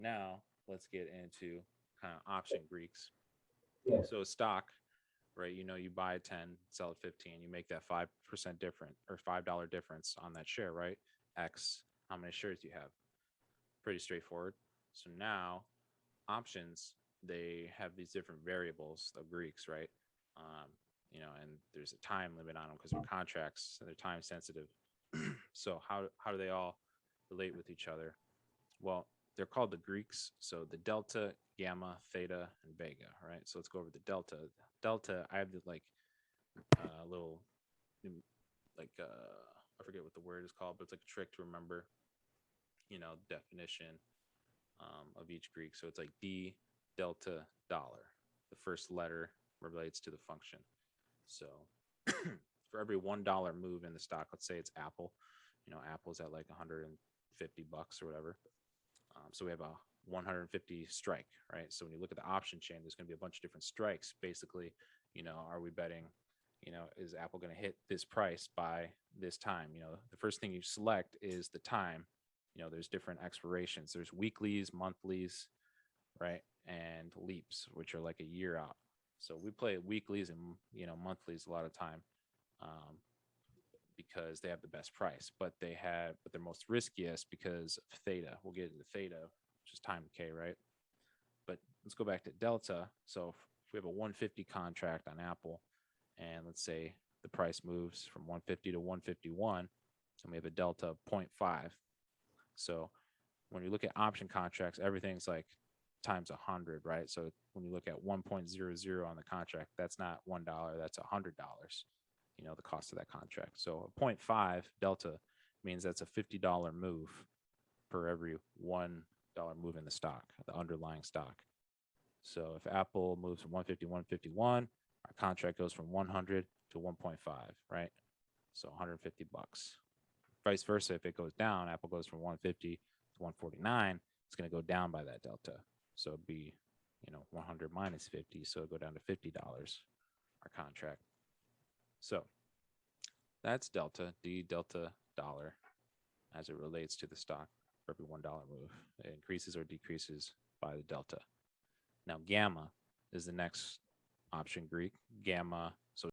Now let's get into kind of option Greeks. Yeah. So a stock, right? You buy 10, sell at 15. You make that 5% different or $5 difference on that share, right? X, how many shares do you have? Pretty straightforward. So now options, they have these different variables of Greeks, right? Um, and there's a time limit on them because they're contracts and they're time sensitive. So how do they all relate with each other? Well, they're called the Greeks. So the delta, gamma, theta, and vega, right? So let's go over the delta. Delta, I have the little I forget what the word is called, but it's like a trick to remember, definition of each Greek. So it's like D delta dollar. The first letter relates to the function. So for every $1 move in the stock, let's say it's Apple, Apple's at like 150 bucks or whatever. So we have a 150 strike, right? So when you look at the option chain, there's going to be a bunch of different strikes. Basically, are we betting, is Apple going to hit this price by this time? The first thing you select is the time. There's different expirations. There's weeklies, monthlies, right? And leaps, which are like a year out. So we play weeklies and, monthlies a lot of time. Because they have the best price, but they're most riskiest because of theta. We'll get into theta, which is time decay, right? But let's go back to delta. So if we have a 150 contract on Apple, and let's say the price moves from 150 to 151, and we have a delta of 0.5. So when you look at option contracts, everything's like times 100, right? So when you look at 1.00 on the contract, that's not $1, that's $100. The cost of that contract. So a 0.5 delta means that's a $50 move per every $1 move in the stock, the underlying stock. So if Apple moves from 150 to 151, our contract goes from 100 to 1.5, right? So 150 bucks. Vice versa, if it goes down, Apple goes from 150 to 149, it's going to go down by that delta. So it'd be, 100 minus 50, so it'll go down to $50, our contract. So that's delta, D delta dollar, as it relates to the stock for every $1 move. It increases or decreases by the delta. Now, gamma is the next option Greek. Gamma, so